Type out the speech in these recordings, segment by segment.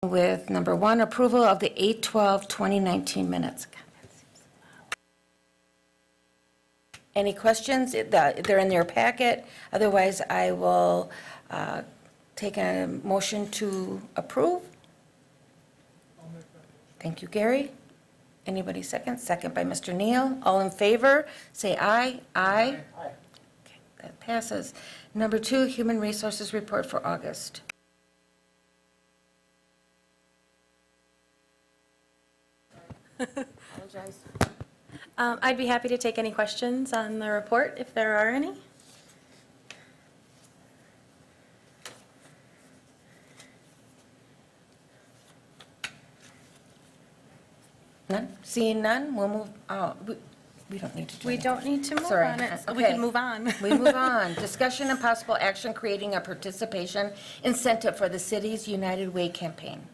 with number 1, approval of the 8/12/2019 minutes. Any questions? They're in your packet. Otherwise, I will take a motion to approve. Thank you, Gary. Anybody second? Second by Mr. Neal. All in favor, say aye. Aye. Aye. Okay, that passes. Number 2, Human Resources Report for August. Apologize. I'd be happy to take any questions on the report if there are any. None? Seeing none, we'll move, we don't need to do We anything. don't need to move Sorry. on it. We Okay. can move on. We move on. Discussion and possible action creating a participation incentive for the city's United Way campaign.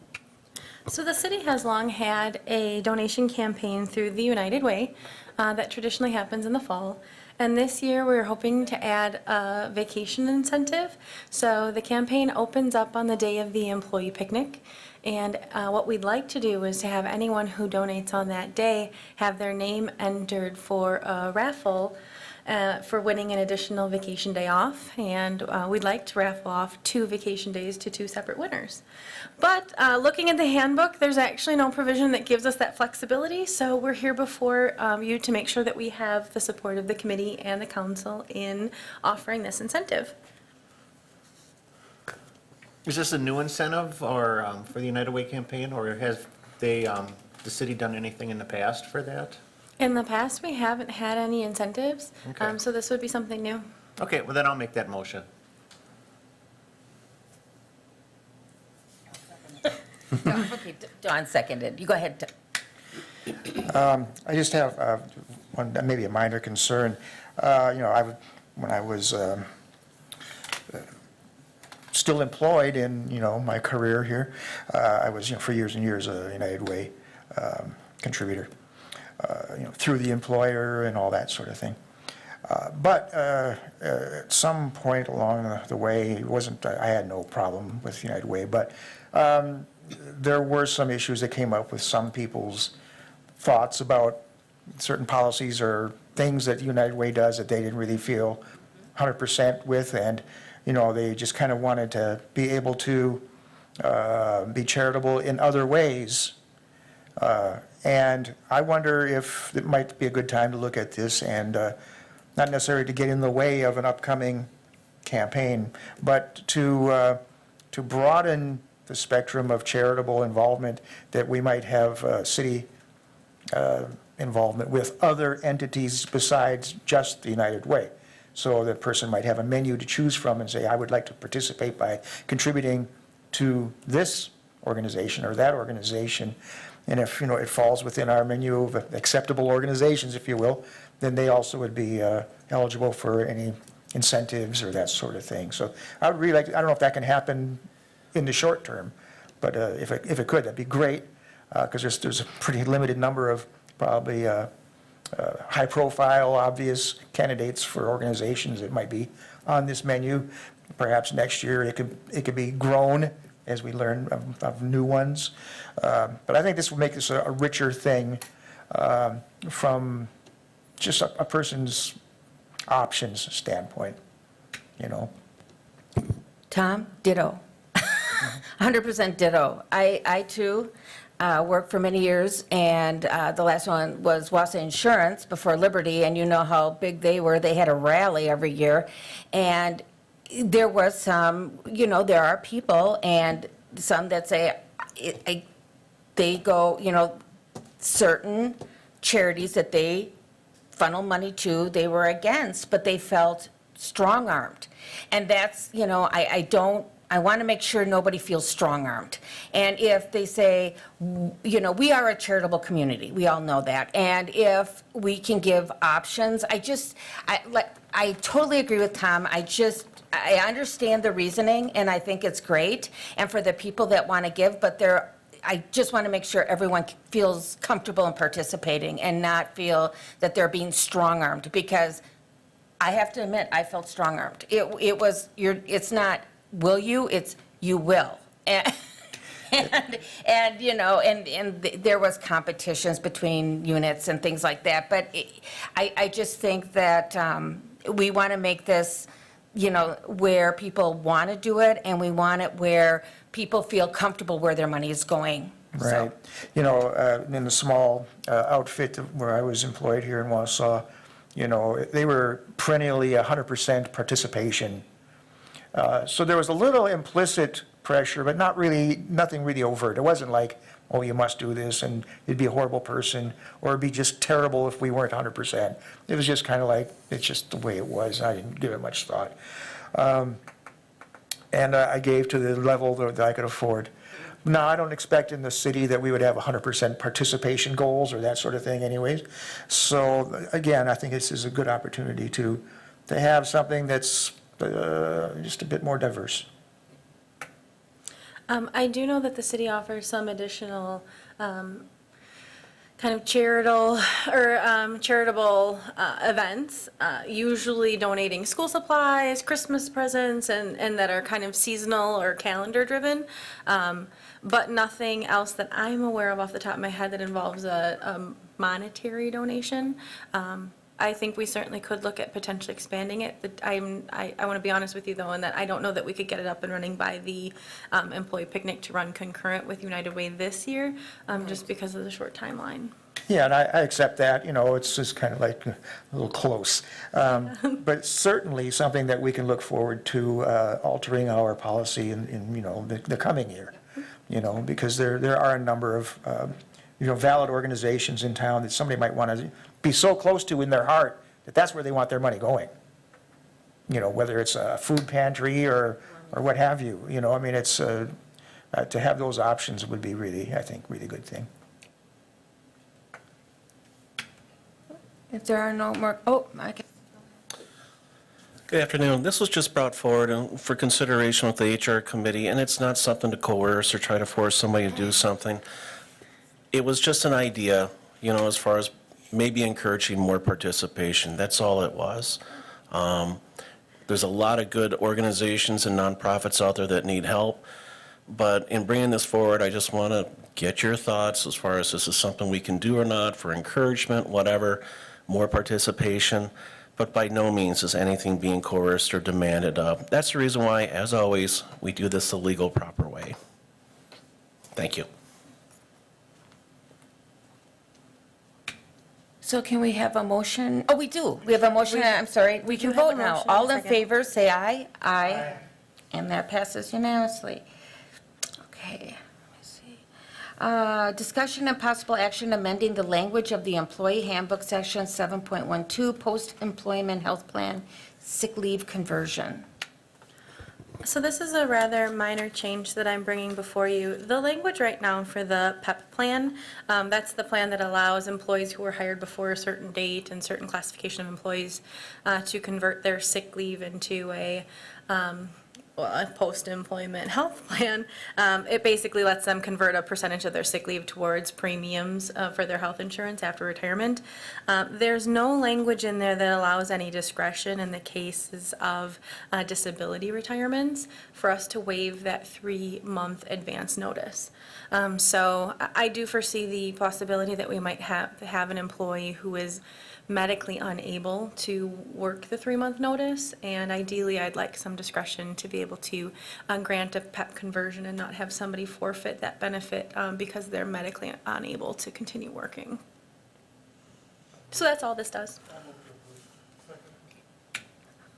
So the city has long had a donation campaign through the United Way that traditionally happens in the fall. And this year, we're hoping to add a vacation incentive. So the campaign opens up on the day of the employee picnic. And what we'd like to do is to have anyone who donates on that day have their name entered for a raffle for winning an additional vacation day off. And we'd like to raffle off 2 vacation days to 2 separate winners. But looking at the handbook, there's actually no provision that gives us that flexibility. So we're here before you to make sure that we have the support of the committee and the council in offering this incentive. Is this a new incentive or for the United Way campaign, or has they, the city done anything in the past for that? In the past, we haven't had any incentives, Okay. so this would be something new. Okay, well then I'll make that motion. Okay, Dawn seconded. You go ahead. I just have one, maybe a minor concern. When I was still employed in, my career here, I was, for years and years a United Way contributor, through the employer and all that sort of thing. But at some point along the way, I had no problem with United Way, but there were some issues that came up with some people's thoughts about certain policies or things that United Way does that they didn't really feel 100% with, and they just kind of wanted to be able to be charitable in other ways. And I wonder if it might be a good time to look at this and not necessarily to get in the way of an upcoming campaign, but to broaden the spectrum of charitable involvement, that we might have city involvement with other entities besides just the United Way. So the person might have a menu to choose from and say, I would like to participate by contributing to this organization or that organization. And if, it falls within our menu of acceptable organizations, if you will, then they also would be eligible for any incentives or that sort of thing. So I would really like to, I don't know if that can happen in the short term, but if it could, that'd be great, because there's a pretty limited number of probably high-profile, obvious candidates for organizations that might be on this menu. Perhaps next year it could be grown as we learn of new ones. But I think this will make this a richer thing from just a person's options standpoint, Tom, ditto. 100% ditto. I too worked for many years, and the last one was Wausau Insurance before Liberty, and you know how big they were. They had a rally every year, and there was some, there are people and some that say they go, certain charities that they funnel money to, they were against, but they felt strong-armed. And that's, I want to make sure nobody feels strong-armed. And if they say, we are a charitable community, we all know that. And if we can give options, I totally agree with Tom. I understand the reasoning, and I think it's great. And for the people that want to give, but I just want to make sure everyone feels comfortable in participating and not feel that they're being strong-armed, because I have to admit, I felt strong-armed. It's not, will you? It's, you will. And And, you know, there was competitions between units and things like that. But I just think that we want to make this, you know, where people want to do it, and we want it where people feel comfortable where their money is going. So- Right. You know, in the small outfit where I was employed here in Wausau, you know, they were perennially 100% participation. So there was a little implicit pressure, but nothing really overt. It wasn't like, oh, you must do this, and you'd be a horrible person, or it'd be just terrible if we weren't 100%. It was just kind of like, it's just the way it was. I didn't give it much thought. And I gave to the level that I could afford. Now, I don't expect in the city that we would have 100% participation goals or that sort of thing anyways. So again, I think this is a good opportunity to have something that's just a bit more diverse. I do know that the city offers some additional kind of charitable events, usually donating school supplies, Christmas presents, and that are kind of seasonal or calendar driven. But nothing else that I'm aware of off the top of my head that involves a monetary donation. I think we certainly could look at potentially expanding it. But I want to be honest with you, though, in that I don't know that we could get it up and running by the employee picnic to run concurrent with United Way this year, just because of the short timeline. Yeah, and I accept that, you know, it's just kind of like a little close. But certainly something that we can look forward to altering our policy in you know, the coming year, you know, because there are a number of, you know, valid organizations in town that somebody might want to be so close to in their heart that that's where they want their money going. You know, whether it's a food pantry or what have you, you know, I mean, it's, to have those options would be really, I think, really good thing. If there are no more, oh, okay. Good afternoon. This was just brought forward for consideration with the HR committee, and it's not something to coerce or try to force somebody to do something. It was just an idea, you know, as far as maybe encouraging more participation. That's all it was. There's a lot of good organizations and nonprofits out there that need help, but in bringing this forward, I just want to get your thoughts as far as this is something we can do or not for encouragement, whatever, more participation, but by no means is anything being coerced or demanded of. That's the reason why, as always, we do this the legal, proper way. Thank you. So can we have a motion? Oh, we do. We have a motion, I'm sorry. We can do have a vote now. motion, All in second. favor, say aye. Aye. And that passes unanimously. Okay, let me see. Discussion and possible action amending the language of the Employee Handbook, Section 7.12, Post-Employment Health Plan, Sick Leave Conversion. So this is a rather minor change that I'm bringing before you. The language right now for the PEP plan, that's the plan that allows employees who were hired before a certain date and certain classification of employees to convert their sick leave into a post-employment health plan. It basically lets them convert a percentage of their sick leave towards premiums for their health insurance after retirement. There's no language in there that allows any discretion in the cases of disability retirements for us to waive that 3-month advance notice. So I do foresee the possibility that we might have an employee who is medically unable to work the 3-month notice, and ideally I'd like some discretion to be able to grant a PEP conversion and not have somebody forfeit that benefit because they're medically unable to continue working. So that's all this does.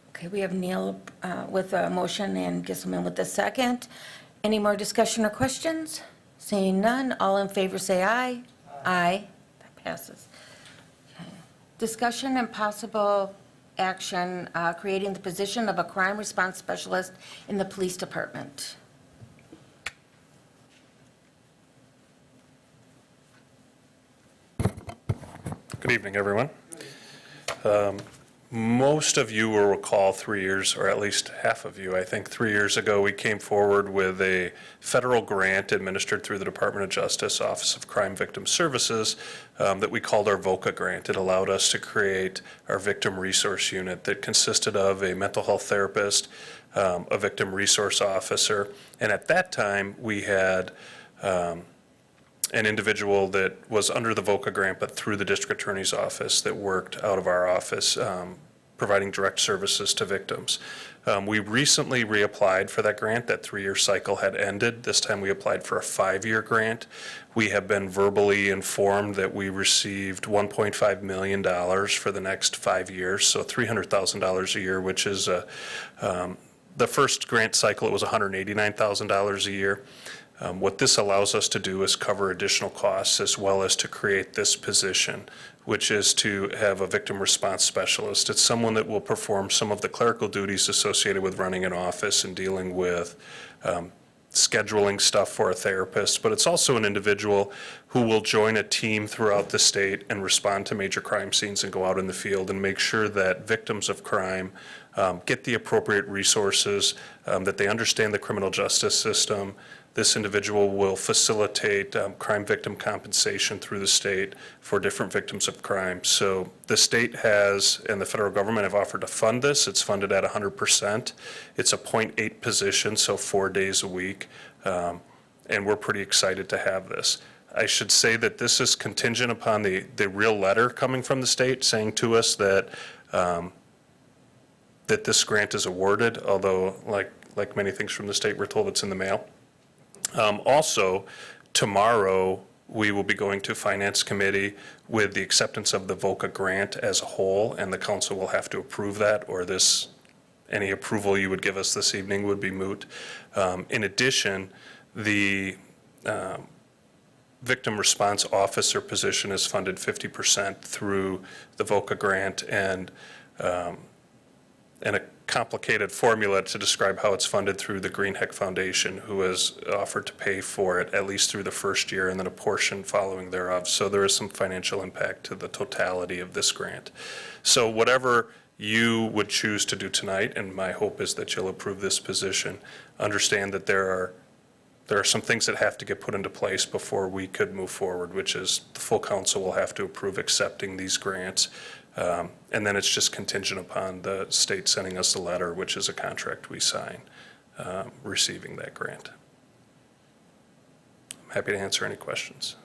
Okay, we have Neil with a motion and Gisselman with the second. Any more discussion or questions? Seeing none, all in favor say aye. Aye. That passes. Okay. Discussion and possible action creating the position of a crime response specialist in the police department. Good evening, everyone. Most of you will recall 3 years, or at least half of you, I think 3 years ago, we came forward with a federal grant administered through the Department of Justice Office of Crime Victim Services that we called our VOCA grant. It allowed us to create our victim resource unit that consisted of a mental health therapist, a victim resource officer, and at that time, we had an individual that was under the VOCA grant, but through the district attorney's office that worked out of our office, providing direct services to victims. We recently reapplied for that grant. That 3-year cycle had ended. This time we applied for a 5-year grant. We have been verbally informed that we received $1.5 million for the next 5 years, so $300,000 a year, which is the first grant cycle, it was $189,000 a year. What this allows us to do is cover additional costs as well as to create this position, which is to have a victim response specialist. It's someone that will perform some of the clerical duties associated with running an office and dealing with scheduling stuff for a therapist, but it's also an individual who will join a team throughout the state and respond to major crime scenes and go out in the field and make sure that victims of crime get the appropriate resources, that they understand the criminal justice system. This individual will facilitate crime victim compensation through the state for different victims of crime. So the state has, and the federal government have offered to fund this. It's funded at 100%. It's a 0.8 position, so 4 days a week. And we're pretty excited to have this. I should say that this is contingent upon the real letter coming from the state saying to us that that this grant is awarded, although like many things from the state, we're told it's in the mail. Also, tomorrow, we will be going to Finance Committee with the acceptance of the VOCA grant as a whole, and the council will have to approve that, or any approval you would give us this evening would be moot. In addition, the victim response officer position is funded 50% through the VOCA grant, and a complicated formula to describe how it's funded through the Green Heck Foundation, who has offered to pay for it at least through the first year and then a portion following thereof. So there is some financial impact to the totality of this grant. So whatever you would choose to do tonight, and my hope is that you'll approve this position, understand that there are some things that have to get put into place before we could move forward, which is the full council will have to approve accepting these grants. And then it's just contingent upon the state sending us a letter, which is a contract we sign, receiving that grant. I'm happy to answer any questions.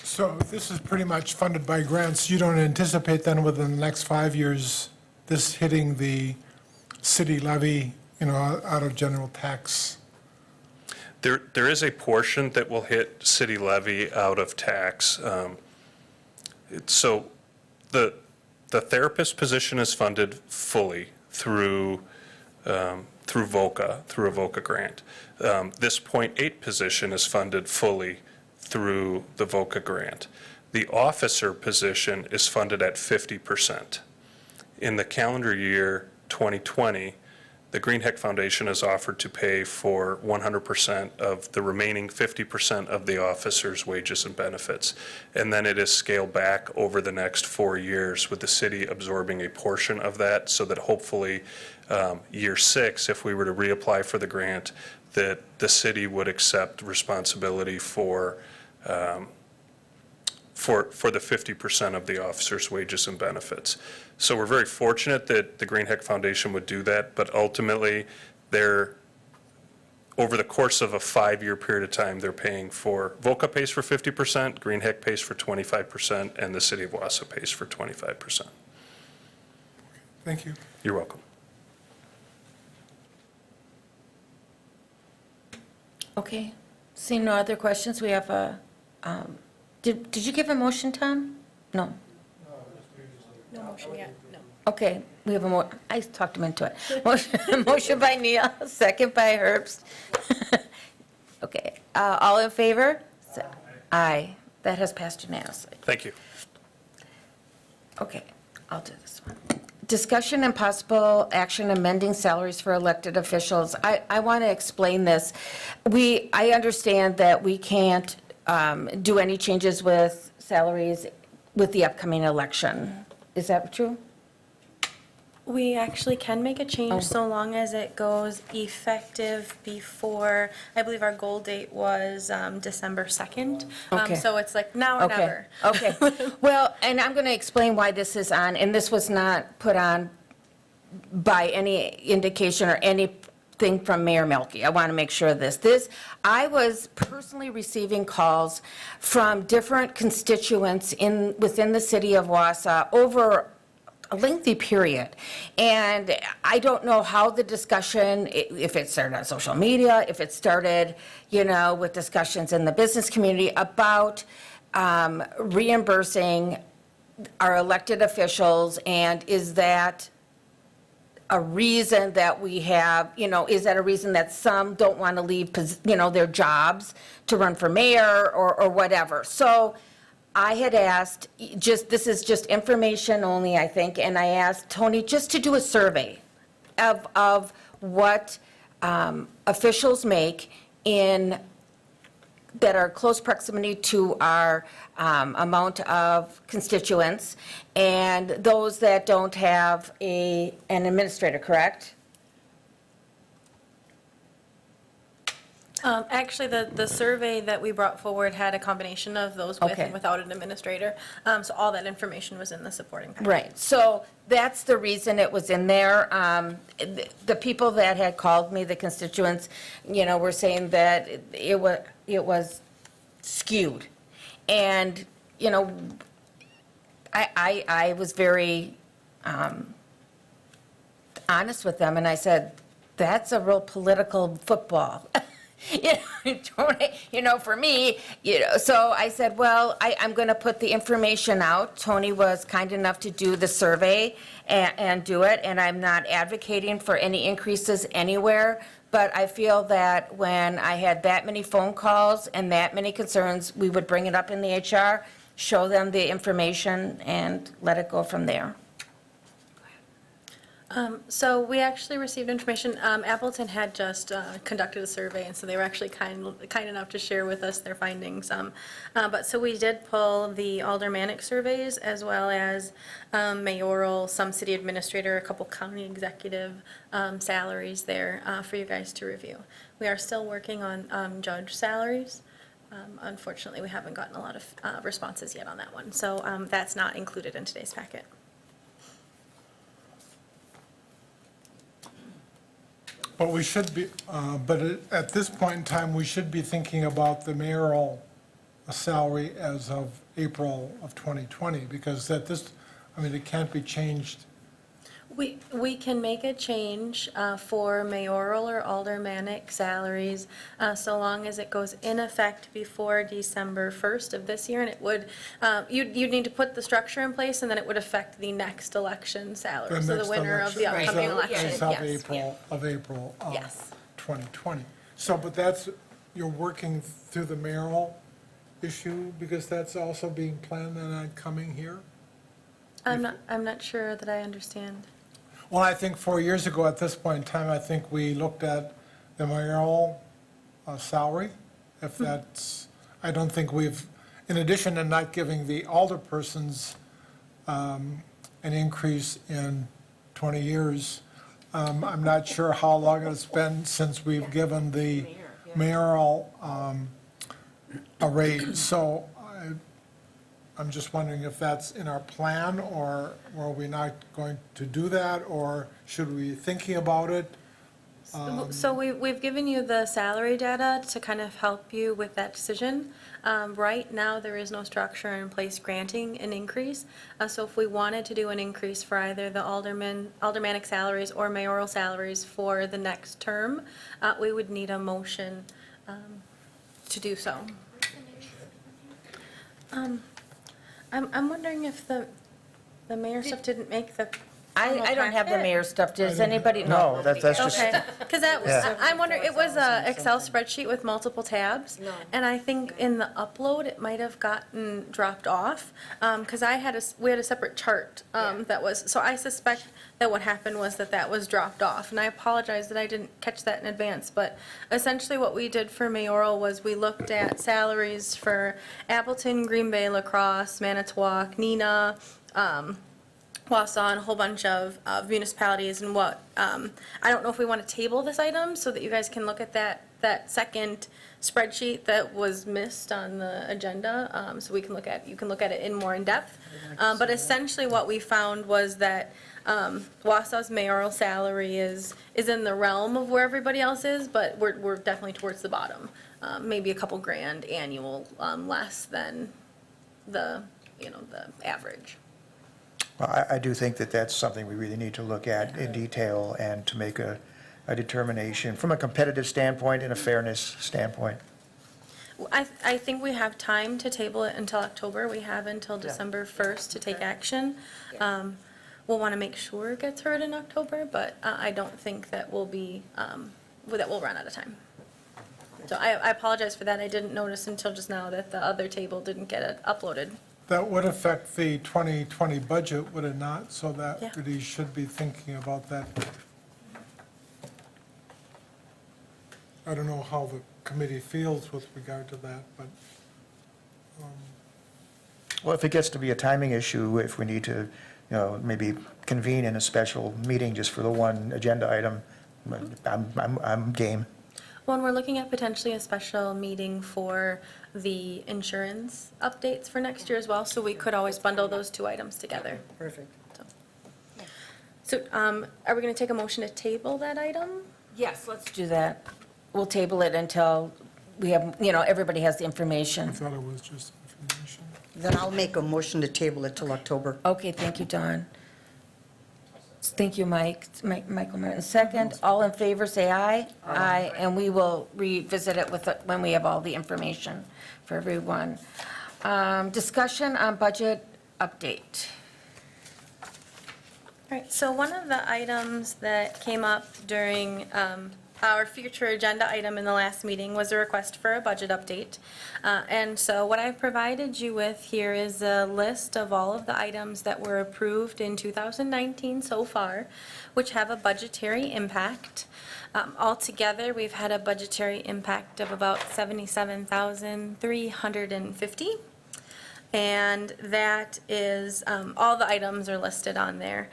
So this is pretty much funded by grants. You don't anticipate then within the next 5 years, this hitting the city levy, out of general tax? There is a portion that will hit city levy out of tax. So the therapist position is funded fully through VOCA, through a VOCA grant. This 0.8 position is funded fully through the VOCA grant. The officer position is funded at 50%. In the calendar year 2020, the Green Heck Foundation has offered to pay for 100% of the remaining 50% of the officers' wages and benefits. And then it is scaled back over the next 4 years, with the city absorbing a portion of that, so that hopefully year 6, if we were to reapply for the grant, that the city would accept responsibility for the 50% of the officers' wages and benefits. So we're very fortunate that the Green Heck Foundation would do that, but ultimately, over the course of a 5-year period of time, they're paying for, VOCA pays for 50%, Green Heck pays for 25%, and the city of Wausau pays for 25%. Thank you. You're welcome. Okay, seeing no other questions, we have a, did you give a motion, Tom? No. No motion yet, no. Okay, we have I talked him into it. Motion by Neil, second by Herbst. Okay, all in favor? Aye. That has passed unanimously. Thank you. Okay, I'll do this one. Discussion and possible action amending salaries for elected officials. I want to explain this. I understand that we can't do any changes with salaries with the upcoming election. Is that true? We actually can make a change so long as it goes effective before, I believe our goal date was December 2nd. Okay. So it's like now or Okay, never. okay. Well, and I'm going to explain why this is on, and this was not put on by any indication or any thing from Mayor Melky. I want to make sure of this. I was personally receiving calls from different constituents within the city of Wausau over a lengthy period. And I don't know how the discussion, if it started on social media, if it started, with discussions in the business community about reimbursing our elected officials, and is that a reason that we have, is that a reason that some don't want to leave, their jobs to run for mayor or whatever? So I had asked, this is just information only, I think, and I asked Tony just to do a survey of what officials make that are close proximity to our amount of constituents, and those that don't have an administrator, correct? Actually, the survey that we brought forward had a combination of those with Okay. and without an administrator. So all that information was in the supporting package. Right, so that's the reason it was in there. The people that had called me, the constituents, were saying that it was skewed. And, I was very honest with them, and I said, that's a real political football. For me, so I said, well, I'm going to put the information out. Tony was kind enough to do the survey and do it, and I'm not advocating for any increases anywhere, but I feel that when I had that many phone calls and that many concerns, we would bring it up in the HR, show them the information, and let it go from there. So we actually received information. Appleton had just conducted a survey, and so they were actually kind enough to share with us their findings. But so we did pull the aldermanic surveys as well as mayoral, some city administrator, a couple county executive salaries there for you guys to review. We are still working on judge salaries. Unfortunately, we haven't gotten a lot of responses yet on that one, so that's not included in today's packet. But we should be, at this point in time, we should be thinking about the mayoral salary as of April of 2020, because it can't be changed. We can make a change for mayoral or aldermanic salaries so long as it goes in effect before December 1st of this year. And it would, you'd need to put the structure in place, and then it would affect the next election salary, so the winner of the upcoming election. As of April of Yes. 2020. So, but you're working through the mayoral issue, because that's also being planned on coming here? I'm not sure that I understand. Well, I think 4 years ago, at this point in time, I think we looked at the mayoral salary. If that's, I don't think in addition to not giving the alderpersons an increase in 20 years, I'm not sure how long it's been since we've given the mayoral a raise. So I'm just wondering if that's in our plan, or are we not going to do that, or should we be thinking about it? So we've given you the salary data to kind of help you with that decision. Right now, there is no structure in place granting an increase. So if we wanted to do an increase for either the aldermanic salaries or mayoral salaries for the next term, we would need a motion to do so. I'm wondering if the mayor stuff didn't make the I don't have the packet? mayor's stuff. Does anybody? No, that's just, Okay, because that was, Yeah. I'm wondering, it was a Excel spreadsheet with multiple tabs. And I think in the upload, it might have gotten dropped off, because we had a separate chart that was, so I suspect that what happened was that was dropped off. And I apologize that I didn't catch that in advance, but essentially what we did for mayoral was we looked at salaries for Appleton, Green Bay, La Crosse, Manitowoc, Neenah, Wausau, and a whole bunch of municipalities, and what, I don't know if we want to table this item so that you guys can look at that that second spreadsheet that was missed on the agenda, so you can look at it in more in depth. But essentially what we found was that Wausau's mayoral salary is in the realm of where everybody else is, but we're definitely towards the bottom. Maybe a couple grand annual, less than the average. Well, I do think that that's something we really need to look at in detail and to make a determination from a competitive standpoint and a fairness standpoint. I think we have time to table it until October. We have until December 1st to take action. We'll want to make sure it gets heard in October, but I don't think that we'll run out of time. So I apologize for that. I didn't notice until just now that the other table didn't get it uploaded. That would affect the 2020 budget, would it not? So Yeah. that really should be thinking about that. I don't know how the committee feels with regard to that, but Well, if it gets to be a timing issue, if we need to, maybe convene in a special meeting just for the one agenda item, I'm game. Well, and we're looking at potentially a special meeting for the insurance updates for next year as well, so we could always bundle those two items together. Perfect. So, are we going to take a motion to table that item? Yes, let's do that. We'll table it until we have, everybody has the I information. thought it was just information. Then I'll make a motion to table it till October. Okay, thank you, Dawn. Thank you, Mike. Michael Martin, second. All in favor, say aye. Aye. And we will revisit it when we have all the information for everyone. Discussion on budget update. All right, so one of the items that came up during our future agenda item in the last meeting was a request for a budget update. And so what I've provided you with here is a list of all of the items that were approved in 2019 so far, which have a budgetary impact. Altogether, we've had a budgetary impact of about $77,350. And that is, all the items are listed on there.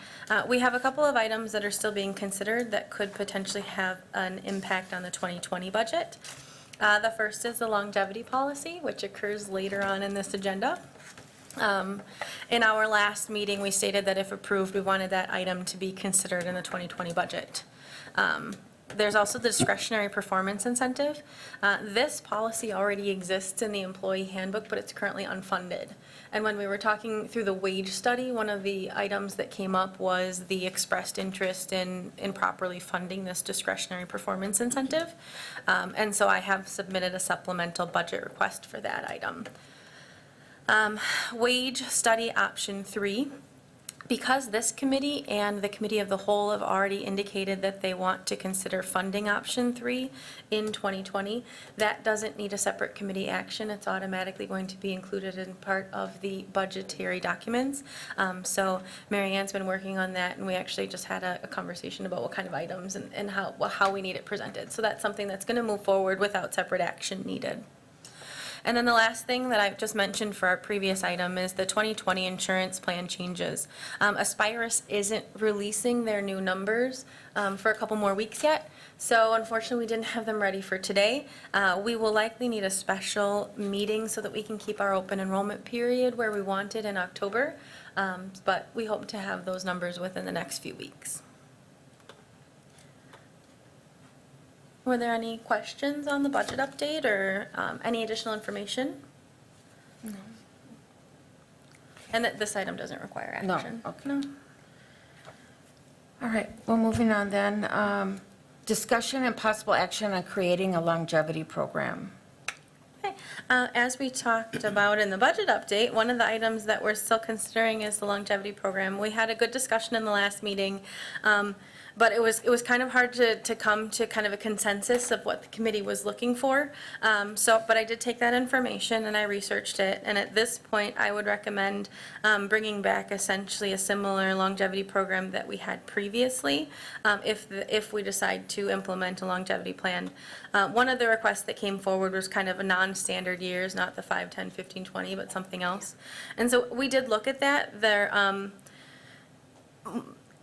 We have a couple of items that are still being considered that could potentially have an impact on the 2020 budget. The first is the longevity policy, which occurs later on in this agenda. In our last meeting, we stated that if approved, we wanted that item to be considered in the 2020 budget. There's also the discretionary performance incentive. This policy already exists in the employee handbook, but it's currently unfunded. And when we were talking through the wage study, one of the items that came up was the expressed interest in properly funding this discretionary performance incentive. And so I have submitted a supplemental budget request for that item. Wage study option 3. Because this committee and the committee of the whole have already indicated that they want to consider funding option 3 in 2020, that doesn't need a separate committee action. It's automatically going to be included in part of the budgetary documents. So Mary Ann's been working on that, and we actually just had a conversation about what kind of items and how we need it presented. So that's something that's going to move forward without separate action needed. And then the last thing that I've just mentioned for our previous item is the 2020 insurance plan changes. Aspirus isn't releasing their new numbers for a couple more weeks yet, so unfortunately we didn't have them ready for today. We will likely need a special meeting so that we can keep our open enrollment period where we want it in October, but we hope to have those numbers within the next few weeks. Were there any questions on the budget update or any additional information? No. And that this item doesn't require No, action? okay. No. All right, well, moving on then. Discussion and possible action on creating a longevity program. Okay. As we talked about in the budget update, one of the items that we're still considering is the longevity program. We had a good discussion in the last meeting, but it was kind of hard to come to kind of a consensus of what the committee was looking for. But I did take that information and I researched it, and at this point, I would recommend bringing back essentially a similar longevity program that we had previously, if we decide to implement a longevity plan. One of the requests that came forward was kind of a non-standard years, not the 5, 10, 15, 20, but something else. And so we did look at that.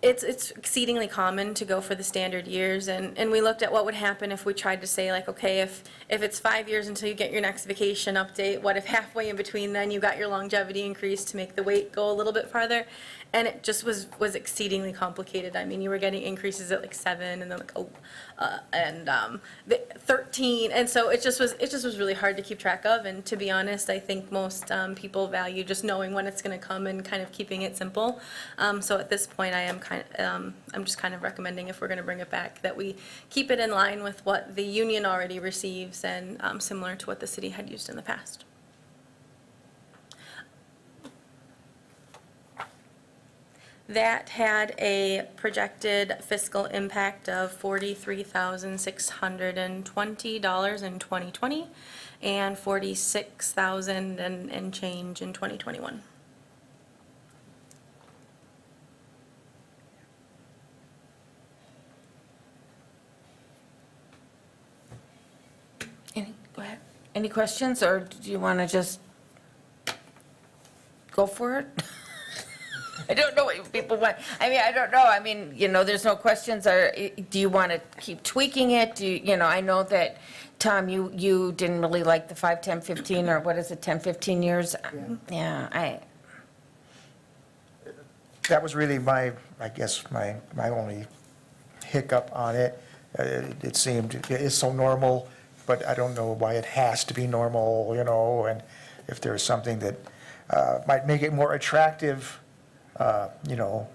it's exceedingly common to go for the standard years, and we looked at what would happen if we tried to say like, okay, if it's 5 years until you get your next vacation update, what if halfway in between then you got your longevity increase to make the wait go a little bit farther? And it just was exceedingly complicated. I mean, you were getting increases at like 7 and then like, the 13, and so it just was really hard to keep track of, and to be honest, I think most people value just knowing when it's gonna come and kind of keeping it simple. So at this point, I'm just kind of recommending, if we're gonna bring it back, that we keep it in line with what the union already receives and similar to what the city had used in the past. That had a projected fiscal impact of $43,620 in 2020 and $46,000 and change in 2021. Go ahead. Any questions, or do you want to just go for it? I don't know what people want. I mean, I don't know. I mean, there's no questions. Or do you want to keep tweaking it? I know that, Tom, you didn't really like the 5, 10, 15, or what is it, 10, 15 years? Yeah, That was really I guess, my only hiccup on it. It seemed, it's so normal, but I don't know why it has to be normal, and if there's something that might make it more attractive, to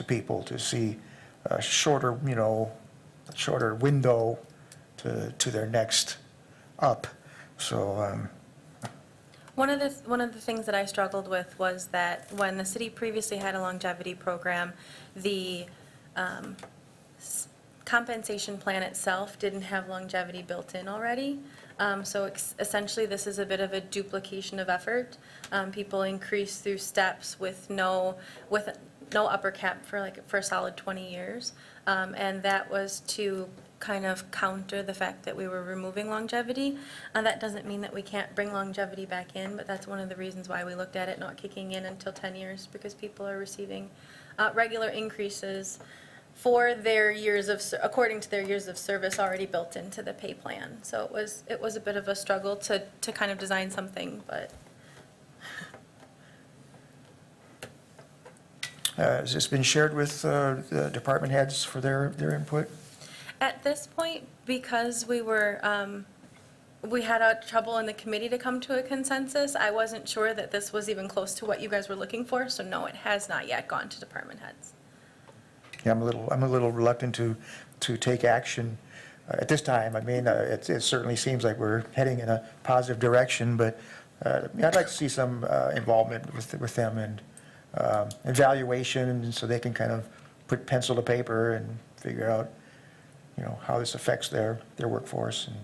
people to see a shorter window to their next up. So, One of the things that I struggled with was that when the city previously had a longevity program, the compensation plan itself didn't have longevity built in already. So essentially, this is a bit of a duplication of effort. People increase through steps with no upper cap for a solid 20 years. And that was to kind of counter the fact that we were removing longevity. That doesn't mean that we can't bring longevity back in, but that's one of the reasons why we looked at it not kicking in until 10 years, because people are receiving regular increases for their according to their years of service already built into the pay plan. So it was a bit of a struggle to kind of design something, but. has this been shared with the department heads for their input? At this point, because we had trouble in the committee to come to a consensus, I wasn't sure that this was even close to what you guys were looking for, so no, it has not yet gone to department heads. Yeah, I'm a little reluctant to take action at this time. I mean, it certainly seems like we're heading in a positive direction, but I'd like to see some involvement with them and evaluation, so they can kind of put pencil to paper and figure out, how this affects their workforce. And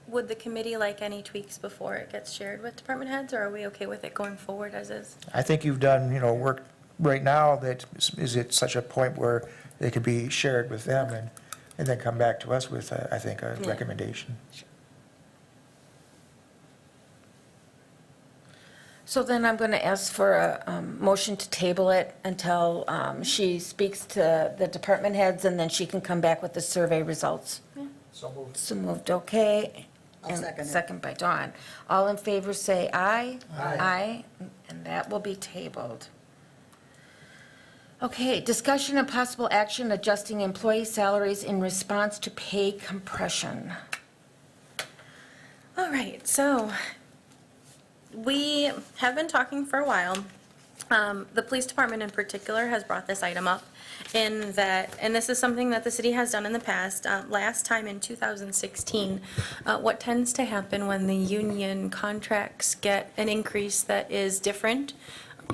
Would the committee like any tweaks before it gets shared with department heads, or are we okay with it going forward as is? I think you've done, work right now that is at such a point where they could be shared with them and then come back to us with, I think, a recommendation. So then I'm going to ask for a motion to table it until she speaks to the department heads, and then she can come back with the survey results. So moved. So moved, okay. I'll And second it. Second by Dawn. All in favor, say aye. Aye. Aye, and that will be tabled. Okay, discussion and possible action adjusting employee salaries in response to pay compression. All right, so we have been talking for a while. The police department in particular has brought this item up in that, and this is something that the city has done in the past. Last time in 2016, what tends to happen when the union contracts get an increase that is different,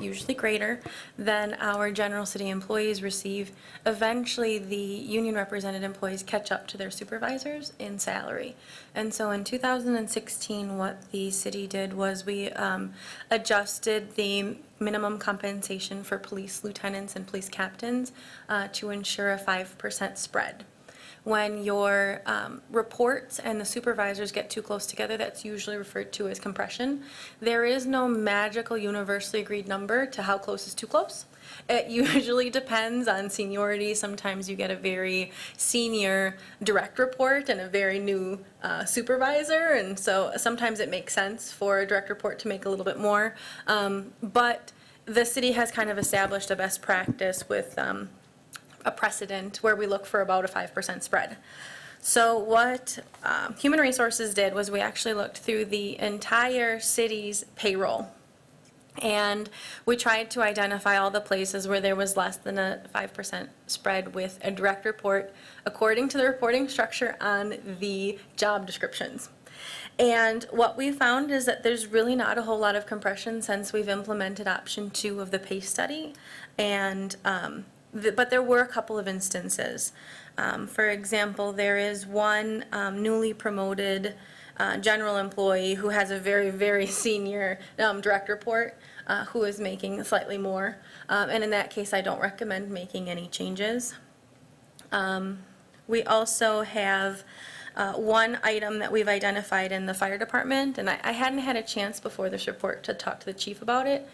usually greater, than our general city employees receive, eventually the union represented employees catch up to their supervisors in salary. And so in 2016, what the city did was we adjusted the minimum compensation for police lieutenants and police captains to ensure a 5% spread. when your reports and the supervisors get too close together, that's usually referred to as compression. There is no magical universally agreed number to how close is too close. It usually depends on seniority. Sometimes you get a very senior direct report and a very new supervisor, and so sometimes it makes sense for a direct report to make a little bit more. But the city has kind of established a best practice with a precedent where we look for about a 5% spread. So what Human Resources did was we actually looked through the entire city's payroll. And we tried to identify all the places where there was less than a 5% spread with a direct report according to the reporting structure on the job descriptions. And what we found is that there's really not a whole lot of compression since we've implemented option 2 of the pay study. And, but there were a couple of instances. For example, there is one newly promoted general employee who has a very, very senior direct report who is making slightly more. And in that case, I don't recommend making any changes. We also have one item that we've identified in the fire department, and I hadn't had a chance before this report to talk to the chief about it.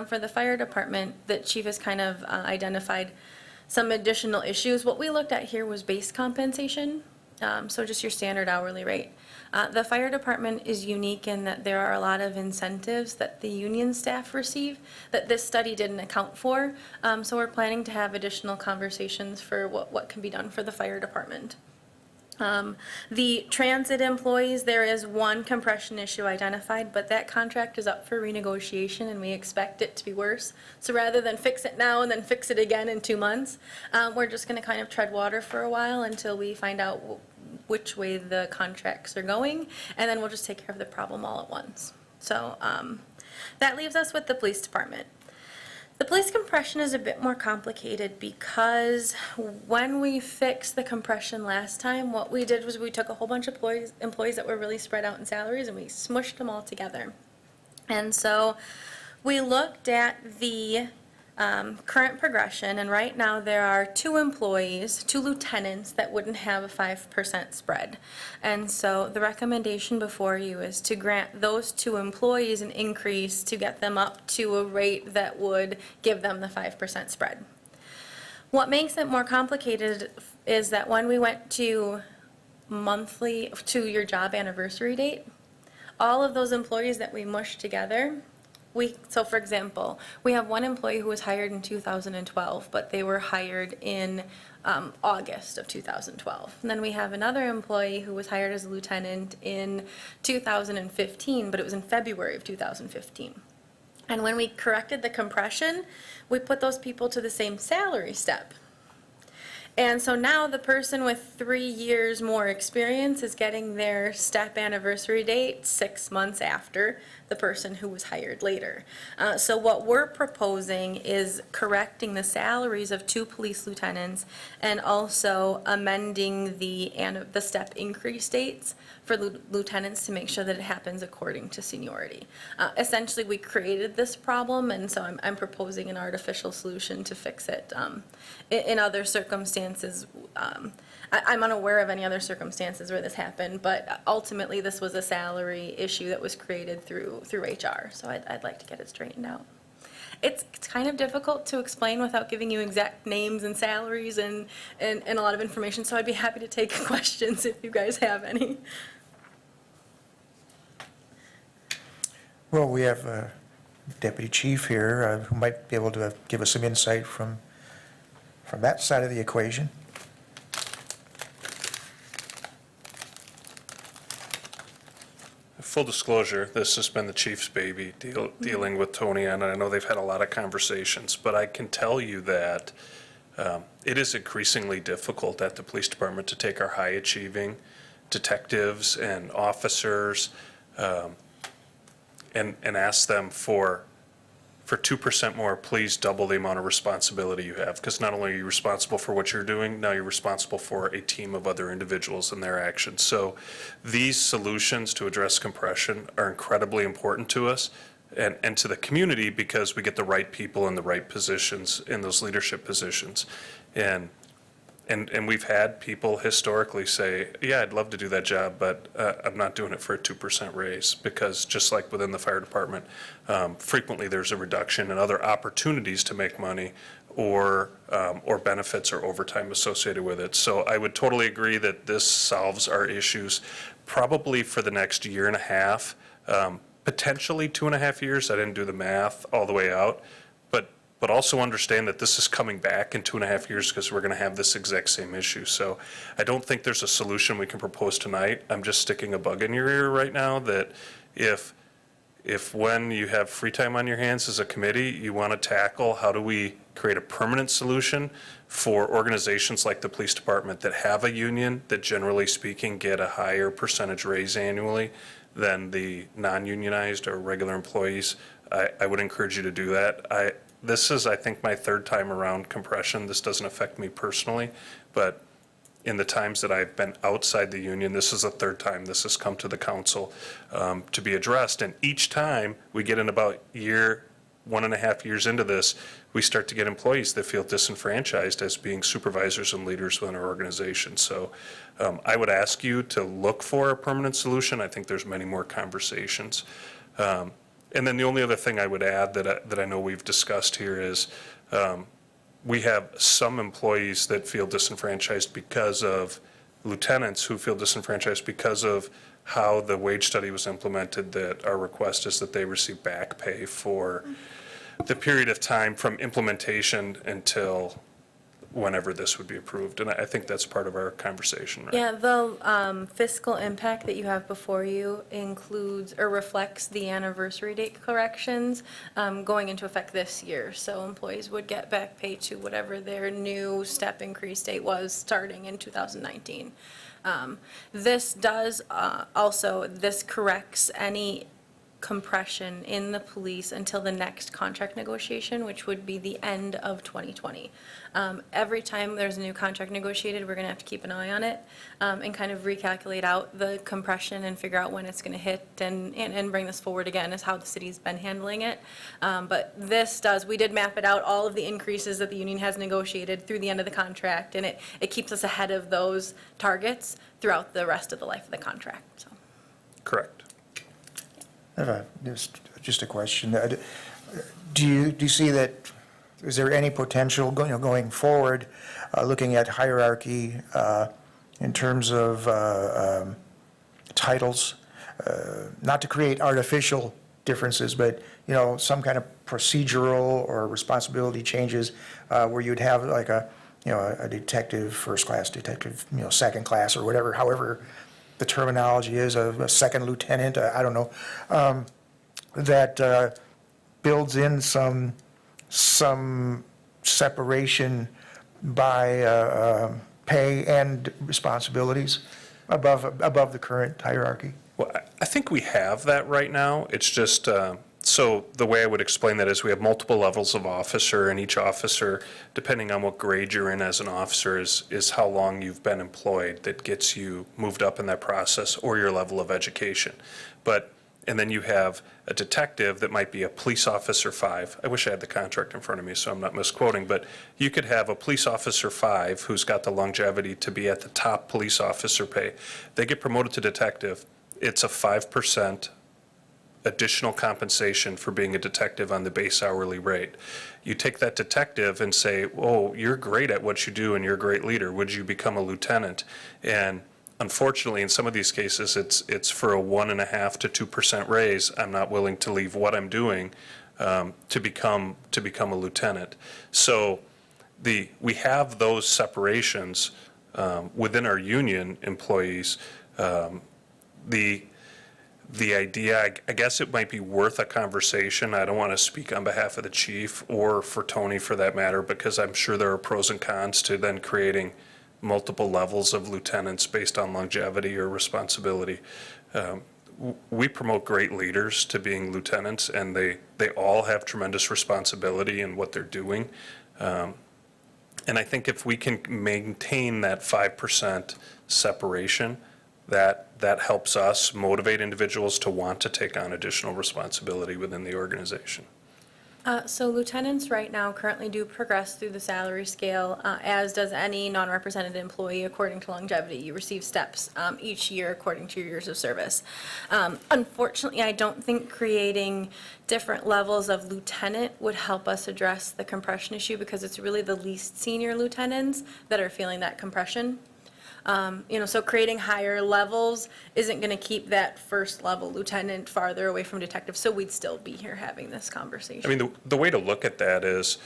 For the fire department, the chief has kind of identified some additional issues. What we looked at here was base compensation, so just your standard hourly rate. The fire department is unique in that there are a lot of incentives that the union staff receive that this study didn't account for. So we're planning to have additional conversations for what can be done for the fire department. The transit employees, there is one compression issue identified, but that contract is up for renegotiation and we expect it to be worse. So rather than fix it now and then fix it again in 2 months, we're just going to kind of tread water for a while until we find out which way the contracts are going, and then we'll just take care of the problem all at once. So that leaves us with the police department. The police compression is a bit more complicated because when we fixed the compression last time, what we did was we took a whole bunch of employees that were really spread out in salaries and we smushed them all together. And so we looked at the current progression, and right now there are 2 employees, 2 lieutenants that wouldn't have a 5% spread. And so the recommendation before you is to grant those 2 employees an increase to get them up to a rate that would give them the 5% spread. What makes it more complicated is that when we went to monthly, to your job anniversary date, all of those employees that we mushed together, so for example, we have one employee who was hired in 2012, but they were hired in August of 2012. And then we have another employee who was hired as a lieutenant in 2015, but it was in February of 2015. And when we corrected the compression, we put those people to the same salary step. And so now the person with 3 years more experience is getting their step anniversary date 6 months after the person who was hired later. So what we're proposing is correcting the salaries of 2 police lieutenants and also amending the step increase dates for lieutenants to make sure that it happens according to seniority. Essentially, we created this problem, and so I'm proposing an artificial solution to fix it. In other circumstances, I'm unaware of any other circumstances where this happened, but ultimately this was a salary issue that was created through HR, so I'd like to get it straightened out. It's kind of difficult to explain without giving you exact names and salaries and a lot of information, so I'd be happy to take questions if you guys have any. Well, we have a deputy chief here who might be able to give us some insight from that side of the equation. Full disclosure, this has been the chief's baby, dealing with Tony, and I know they've had a lot of conversations, but I can tell you that it is increasingly difficult at the police department to take our high-achieving detectives and officers and ask them for 2% more, please double the amount of responsibility you have. Because not only are you responsible for what you're doing, now you're responsible for a team of other individuals and their actions. So these solutions to address compression are incredibly important to us and to the community because we get the right people in the right positions, in those leadership positions. And And we've had people historically say, yeah, I'd love to do that job, but I'm not doing it for a 2% raise, because just like within the fire department, frequently there's a reduction in other opportunities to make money, or benefits or overtime associated with it. So I would totally agree that this solves our issues probably for the next year and a half, potentially 2.5 years. I didn't do the math all the way out, but also understand that this is coming back in 2.5 years, because we're going to have this exact same issue. So I don't think there's a solution we can propose tonight. I'm just sticking a bug in your ear right now that if when you have free time on your hands as a committee, you want to tackle how do we create a permanent solution for organizations like the police department that have a union that, generally speaking, get a higher percentage raise annually than the non-unionized or regular employees, I would encourage you to do that. This is, I think, my third time around compression. This doesn't affect me personally, but in the times that I've been outside the union, this is the third time this has come to the council to be addressed. And each time we get in about 1.5 years into this, we start to get employees that feel disenfranchised as being supervisors and leaders within our organization. So I would ask you to look for a permanent solution. I think there's many more conversations. And then the only other thing I would add that I know we've discussed here is we have some employees that feel disenfranchised because of lieutenants who feel disenfranchised because of how the wage study was implemented, that our request is that they receive back pay for the period of time from implementation until whenever this would be approved. And I think that's part of our conversation, right? Yeah, the fiscal impact that you have before you includes or reflects the anniversary date corrections going into effect this year. So employees would get back pay to whatever their new step increase date was starting in 2019. This does this corrects any compression in the police until the next contract negotiation, which would be the end of 2020. Every time there's a new contract negotiated, we're going to have to keep an eye on it and kind of recalculate out the compression and figure out when it's going to hit and bring this forward again, is how the city's been handling it. But we did map it out, all of the increases that the union has negotiated through the end of the contract, and it keeps us ahead of those targets throughout the rest of the life of the contract, so. Correct. Just a question. Do you see that, is there any potential going forward, looking at hierarchy in terms of titles, not to create artificial differences, but, some kind of procedural or responsibility changes where you'd have like a detective, first class detective, second class, or whatever, however the terminology is, a second lieutenant, I don't know, that builds in some separation by pay and responsibilities above the current hierarchy? Well, I think we have that right now. It's just, so the way I would explain that is we have multiple levels of officer, and each officer, depending on what grade you're in as an officer, is how long you've been employed that gets you moved up in that process, or your level of education. And then you have a detective that might be a police officer 5. I wish I had the contract in front of me so I'm not misquoting, but you could have a police officer 5 who's got the longevity to be at the top police officer pay. They get promoted to detective. It's a 5% additional compensation for being a detective on the base hourly rate. You take that detective and say, oh, you're great at what you do and you're a great leader. Would you become a lieutenant? And unfortunately, in some of these cases, it's for a 1.5% to 2% raise. I'm not willing to leave what I'm doing to become a lieutenant. So we have those separations within our union employees. The idea, I guess it might be worth a conversation. I don't want to speak on behalf of the chief or for Tony for that matter, because I'm sure there are pros and cons to then creating multiple levels of lieutenants based on longevity or responsibility. We promote great leaders to being lieutenants, and they all have tremendous responsibility in what they're doing. And I think if we can maintain that 5% separation, that helps us motivate individuals to want to take on additional responsibility within the organization. So lieutenants right now currently do progress through the salary scale, as does any non-represented employee according to longevity. You receive steps each year according to your years of service. Unfortunately, I don't think creating different levels of lieutenant would help us address the compression issue because it's really the least senior lieutenants that are feeling that compression. So creating higher levels isn't going to keep that first level lieutenant farther away from detective, so we'd still be here having this conversation. I mean, the way to look at that is,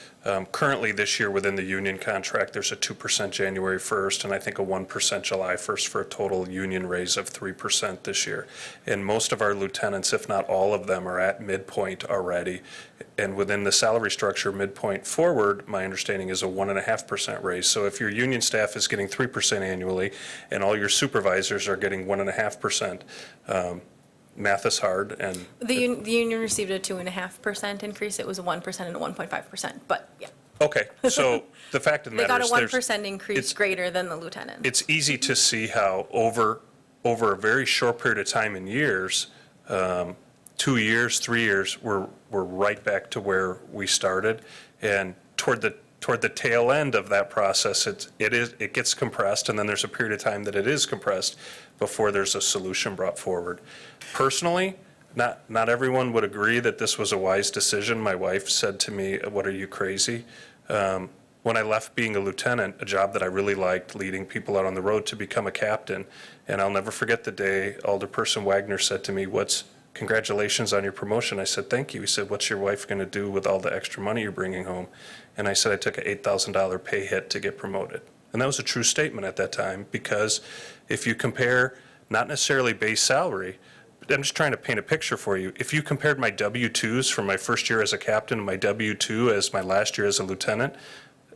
currently this year within the union contract, there's a 2% January 1st, and I think a 1% July 1st for a total union raise of 3% this year. And most of our lieutenants, if not all of them, are at midpoint already. And within the salary structure, midpoint forward, my understanding is a 1.5% raise. So if your union staff is getting 3% annually, and all your supervisors are getting 1.5%, math is hard, and The union received a 2.5% increase. It was a 1% and a 1.5%, but yeah. okay. So the fact of the They matter got a is, 1% increase it's- greater than the lieutenant. it's easy to see how over a very short period of time in years, 2 years, 3 years, we're right back to where we started. And toward the tail end of that process, it gets compressed, and then there's a period of time that it is compressed before there's a solution brought forward. Personally, not everyone would agree that this was a wise decision. My wife said to me, "What are you, crazy?" When I left being a lieutenant, a job that I really liked, leading people out on the road, to become a captain, and I'll never forget the day Alderperson Wagner said to me, "Congratulations on your promotion." I said, "Thank you." He said, "What's your wife going to do with all the extra money you're bringing home?" And I said, "I took an $8,000 pay hit to get promoted." And that was a true statement at that time, because if you compare, not necessarily base salary, but I'm just trying to paint a picture for you. If you compared my W-2s from my first year as a captain and my W-2 as my last year as a lieutenant,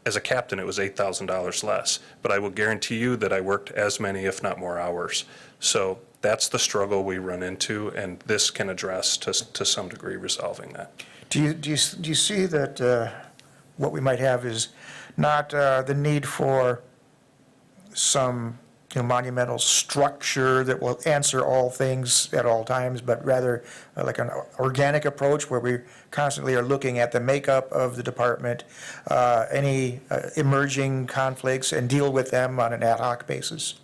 as a captain, it was $8,000 less. But I will guarantee you that I worked as many, if not more, hours. So that's the struggle we run into, and this can address to some degree resolving that. Do you see that what we might have is not the need for some monumental structure that will answer all things at all times, but rather like an organic approach where we constantly are looking at the makeup of the department, any emerging conflicts, and deal with them on an ad hoc basis?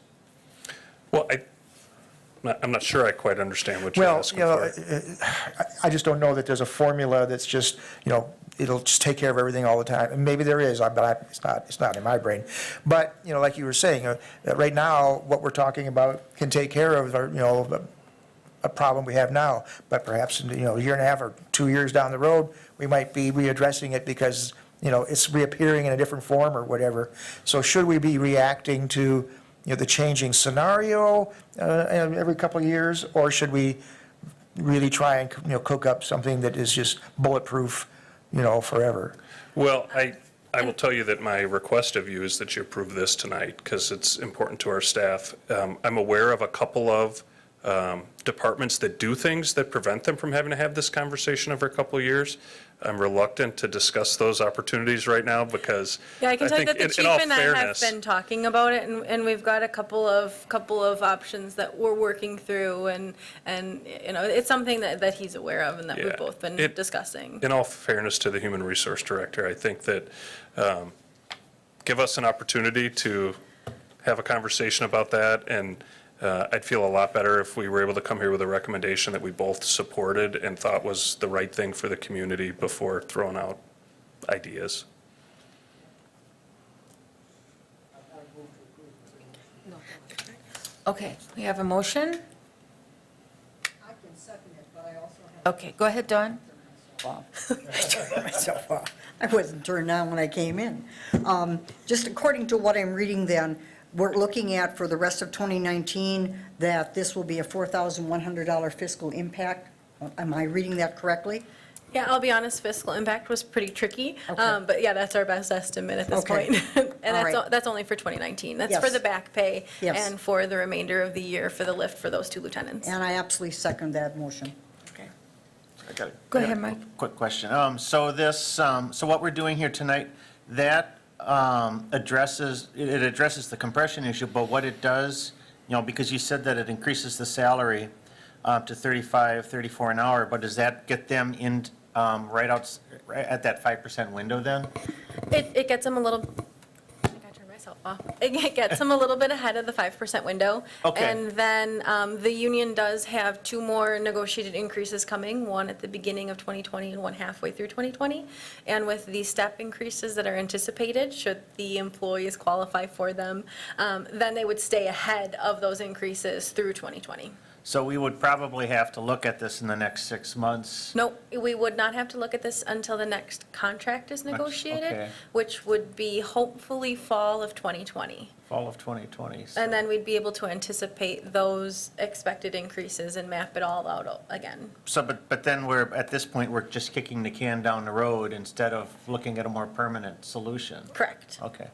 Well, I'm not sure I quite understand what you're Well, asking for. I just don't know that there's a formula that's just, it'll just take care of everything all the time. And maybe there is, but it's not in my brain. But, like you were saying, right now, what we're talking about can take care of, a problem we have now. But perhaps, a year and a half or 2 years down the road, we might be readdressing it because, it's reappearing in a different form or whatever. So should we be reacting to, the changing scenario every couple of years, or should we really try and, cook up something that is just bulletproof, forever? Well, I will tell you that my request of you is that you approve this tonight, because it's important to our staff. I'm aware of a couple of departments that do things that prevent them from having to have this conversation over a couple of years. I'm reluctant to discuss those opportunities right now, because Yeah, I can tell you think that the in all chief and I have fairness, been talking about it, and we've got a couple of options that we're working through, and it's something that he's aware of and that Yeah. we've both been discussing. in all fairness to the Human Resource Director, I think that give us an opportunity to have a conversation about that, and I'd feel a lot better if we were able to come here with a recommendation that we both supported and thought was the right thing for the community before throwing out ideas. Okay, we have a motion? I can second it, but I also have Okay, go ahead, Dawn. I turned myself off. I wasn't turned on when I came in. Just according to what I'm reading then, we're looking at for the rest of 2019, that this will be a $4,100 fiscal impact. Am I reading that correctly? Yeah, I'll be honest, fiscal impact was pretty tricky, Okay. but yeah, that's our best estimate at this Okay. point. And All that's, right. that's only for 2019. That's for Yes. the back pay Yes. and for the remainder of the year for the lift for those two lieutenants. And I absolutely second that motion. Go ahead, Mike. Quick question. So what we're doing here tonight, that addresses the compression issue, but what it does, because you said that it increases the salary to 35, 34 an hour, but does that get them right at that 5% window then? It gets them a little, I gotta turn myself off. It gets them a little bit ahead of the 5% window. Okay. And then the union does have 2 more negotiated increases coming, one at the beginning of 2020 and one halfway through 2020. And with the step increases that are anticipated, should the employees qualify for them, then they would stay ahead of those increases through 2020. So we would probably have to look at this in the next 6 months. Nope, we would not have to look at this until the next contract is negotiated, okay. which would be hopefully fall of 2020. Fall of 2020. so- And then we'd be able to anticipate those expected increases and map it all out again. So, but then at this point, we're just kicking the can down the road instead of looking at a more permanent solution. Correct. Okay.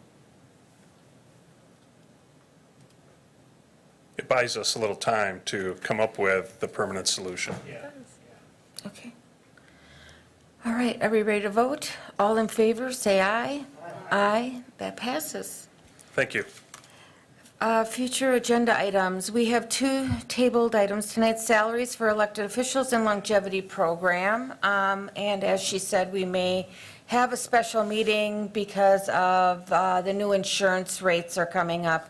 It buys us a little time to come up with the permanent solution. Okay. All right, are we ready to vote? All in favor, say aye. Aye, that passes. Thank you. Future agenda items, we have 2 tabled items tonight, salaries for elected officials and longevity program. And as she said, we may have a special meeting because of the new insurance rates are coming up.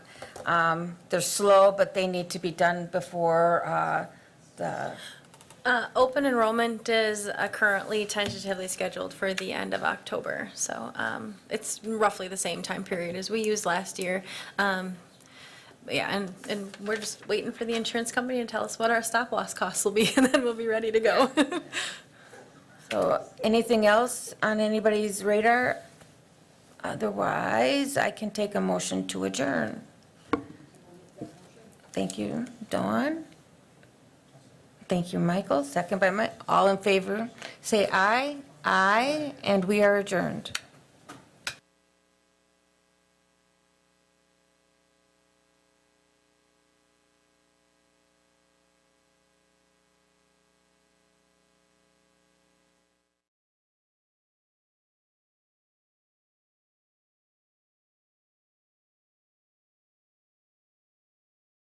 They're slow, but they need to be done before the, Open enrollment is currently tentatively scheduled for the end of October. So it's roughly the same time period as we used last year. But yeah, and we're just waiting for the insurance company to tell us what our stop loss costs will be, and then we'll be ready to go. so anything else on anybody's radar? Otherwise, I can take a motion to adjourn. Thank you, Dawn. Thank you, Michael. Second by Mike. All in favor, say aye. Aye, and we are adjourned.